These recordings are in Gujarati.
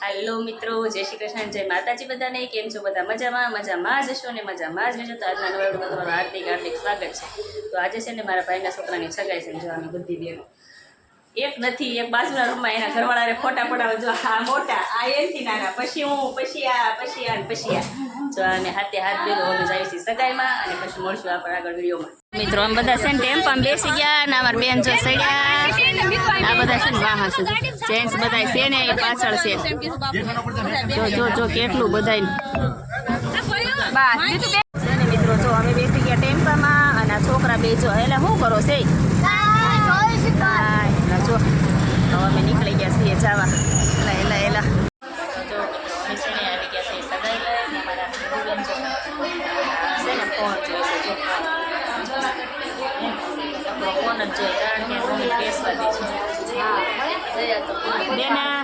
હેલો મિત્રો, જય શ્રી કૃષ્ણ, જય માતાજી બધાને. કેમ છો બધા? મજામાં જશો ને મજામાં જ રહેજો. તો આજના નવા વિડીયોમાં તમારું હાર્દિક સ્વાગત છે. તો આજે છે ને મારા ભાઈના છોકરાની સગાઈ છે. જો અમે બધી બેનો એક નથી, એક બાજુના રૂમમાં એના ઘરવાળાને ફોટા પડાવે. જો આ મોટા, આ એનથી નાના, પછી હું, પછી આ જો અમે હાથે હાથ બેનો અમે જઈએ છીએ સગાઈમાં, અને પછી મળશું આપણે આગળ વિડીયોમાં. મિત્રો અમે બધા છે ને ટેમ્પામાં બેસી ગયા ને અમારા બેન જો સડ્યા. આ બધા છે ને વાહ છે, જેન્ટ્સ બધા છે ને એ પાછળ છે. જો કેટલું બધા મિત્રો. જો અમે બેસી ગયા ટેમ્પામાં અને આ છોકરા બે જો એટલે શું કરો છે. જો હવે અમે નીકળી ગયા છીએ જવા. એલા જો અમે છે ને આવી ગયા છે સગાઈ લઈને. અમારા બેન છે ને ફોન જોઈશે. જો ફોન જ જોઈએ, કારણ કે મમ્મી બેસવા દે છે. બેના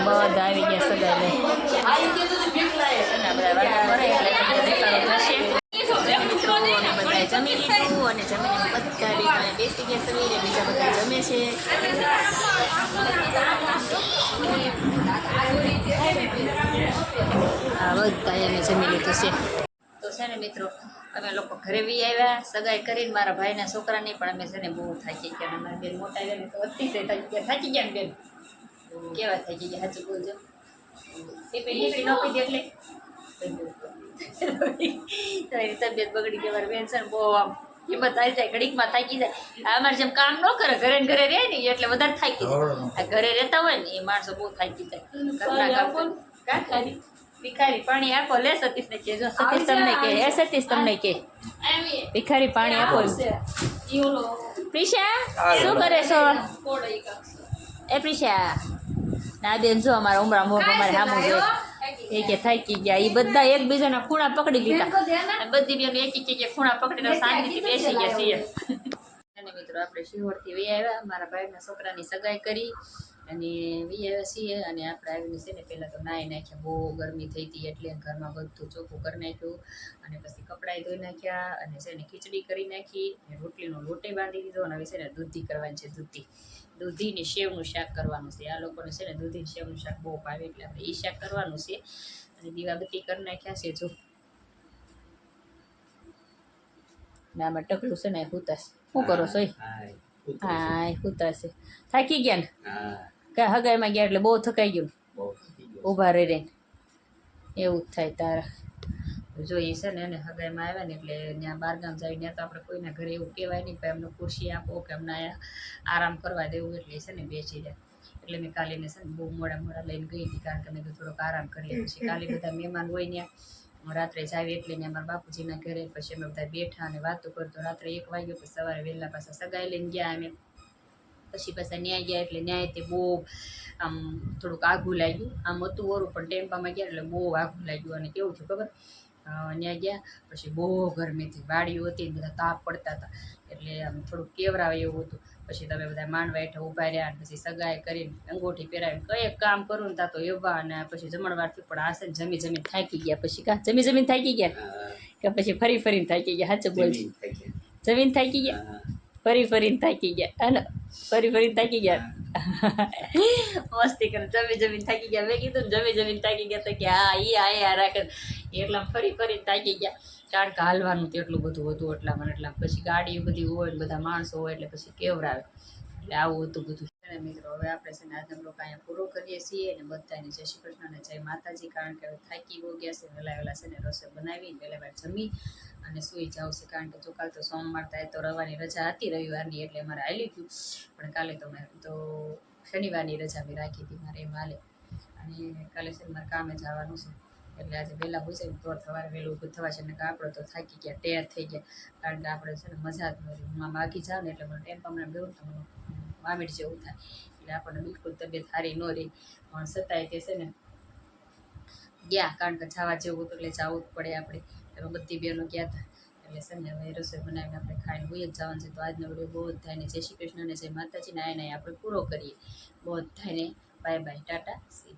બધા આવી ગયા સગાઈ લઈ. બધા વાતો કરે એટલે દેખાડો થશે. બધા જમી લીધું અને જમીને બધા બેઠા બેસી ગયા સવારે. બીજા બધા જમે છે. હા, બધા અમે જમી લીધું છે. તો છે ને મિત્રો, અમે લોકો ઘરે બી આવ્યા સગાઈ કરીને. મારા ભાઈના છોકરાની પણ અમે છે ને બહુ થાકી ગયા. અમારા બેન મોટા આવ્યા ને તો અતિશય થાકી ગયા ને બેન. કેવા થાકી ગયા સાચું બોલજો. ટીપી ન પી દે એટલે તબિયત બગડી ગઈ. મારી બેન છે ને બહુ આમ હિંમત આવી જાય, ઘડીકમાં થાકી જાય. અમારે જેમ કામ ન કરે, ઘરે ને ઘરે રહે ને એટલે વધારે થાકી જાય. આ ઘરે રહેતા હોય ને એ માણસો બહુ થાકી જાય. ઘરના કામ ભિખારી પાણી આપો. લે સતીશ ને કે, જો સતીશ તમને કે, એ સતીશ તમને કે ભિખારી પાણી આપો. પ્રિશા શું કરે છો? એ પ્રિશા ના બેન જો અમારા ઉમરા મોહ અમારે સામું જોઈએ. એ કે થાકી ગયા. એ બધા એકબીજાના ખૂણા પકડી લીધા. બધી બેન એક ખૂણા પકડીને શાંતિથી બેસી ગયા છીએ. અને મિત્રો આપણે શિહોરથી વી આવ્યા. મારા ભાઈના છોકરાની સગાઈ કરી અને વી આવ્યા છીએ. અને આપણે આવીને છે ને પહેલાં તો નાહી નાખ્યા. બહુ ગરમી થઈ હતી એટલે ઘરમાં બધું ચોખ્ખું કરી નાખ્યું. અને પછી કપડાં ધોઈ નાખ્યા અને છે ને ખીચડી કરી નાખી. રોટલીનો લોટે બાંધી દીધો. અને હવે છે ને દૂધી કરવાની છે. દૂધીને સેવનું શાક કરવાનું છે. આ લોકોને છે ને દૂધી સેવનું શાક બહુ ભાવે એટલે આપણે એ શાક કરવાનું છે. અને દીવાબત્તી કરી નાખ્યા છે. જો ને આમાં ટકલું છે ને હુતાશ. શું કરો છો? હા, હુતાશે. થાકી ગયા ને કાંઈ હગાઈમાં ગયા એટલે બહુ થકાઈ ગયું. ઊભા રહી એવું જ થાય તારા. જોઈએ છે ને એને હગાઈમાં આવ્યા ને એટલે ત્યાં બહારગામ જાય ત્યાં તો આપણે કોઈના ઘરે એવું કહેવાય નહીં કે અમને ખુરશી આપો કે અમને આરામ કરવા દેવું. એટલે છે ને બેસી જાય. એટલે મેં કાલીને છે ને બહુ મોડા લઈને ગઈ હતી, કારણ કે મેં તો થોડોક આરામ કરીએ. પછી કાલે બધા મહેમાન હોય ત્યાં રાત્રે જ આવી એટલે અમારા બાપુજીના ઘરે. પછી અમે બધા બેઠા અને વાતો કરતો. રાત્રે 1 વાગ્યો. પછી સવારે વહેલા પાછા સગાઈ લઈને ગયા અમે. પછી પાછા ન્યાય ગયા એટલે ન્યાય તે બહુ આમ થોડુંક આઘું લાગ્યું. આમ હતું ઓરું પણ ટેમ્પામાં ગયા એટલે બહુ આઘું લાગ્યું. અને કેવું થયું ખબર, ત્યાં ગયા પછી બહુ ગરમીથી વાડીઓ હતી, બધા તાપ પડતા હતા એટલે આમ થોડુંક કેવરાવે એવું હતું. પછી તમે બધા માંડવા હેઠળ ઊભા રહ્યા. પછી સગાઈ કરીને અંગૂઠી પહેરાવીને કંઈક કામ કરું ને ત્યાં તો એવા. અને પછી જમણવારથી પણ આશે ને જમીને થાકી ગયા. પછી જમીને થાકી ગયા કે પછી ફરીને થાકી ગયા? સાચું બોલજો. જમીને થાકી ગયા, ફરીને થાકી ગયા. અને ફરીને થાકી ગયા. મસ્તી કરે. જમીને થાકી ગયા. મેં કીધું ને જમીને થાકી ગયા. તો કે હા એ આયા રાખે એટલા ફરીને થાકી ગયા. કારણ કે હાલવાનું તો એટલું બધું હતું એટલામાં. પછી ગાડીઓ બધી હોય ને બધા માણસો હોય એટલે પછી કેવરાવે. એટલે આવું હતું બધું. મિત્રો હવે આપણે છે ને આજનો બ્લોગ અહીંયા પૂરો કરીએ છીએ. અને બધાને જય શ્રી કૃષ્ણ અને જય માતાજી. કારણ કે હવે થાકી બહુ ગયા છે. વહેલા છે ને રસોઈ બનાવી વહેલા જમી અને સૂઈ જાવ છે. કારણ કે જો કાલ તો સોમવાર થાય તો રવાની રજા હતી રવિવારની, એટલે અમારે હાલી ગયું. પણ કાલે તો મેં તો શનિવારની રજા બી રાખી હતી મારે એમ હાલે. અને કાલે છે મારે કામે જવાનું છે એટલે આજે વહેલા હોય છે ને તો સવારે વહેલું ઊભું થવા છે. ને કે આપણે તો થાકી ગયા, તૈયાર થઈ ગયા. કારણ કે આપણે છે ને મજા જ નથી. હું બાકી જાઉં ને એટલે મને ટેમ્પામાં બેવું તો મને વામિટ જેવું થાય. એટલે આપણને બિલકુલ તબિયત સારી ન રહી. પણ છતાંય તે છે ને ગયા, કારણ કે જવા જેવું હતું એટલે જવું જ પડે આપણે. એમાં બધી બહેનો ગયા હતા એટલે છે ને હવે રસોઈ બનાવીને આપણે ખાઈને હોઈ જ જવાનું છે. તો આજનો વિડીયો બહુ જ થાય ને જય શ્રી કૃષ્ણ અને જય માતાજી. ને આપણે પૂરો કરીએ. બહુ જ થાય ને બાય બાય, ટાટા સી.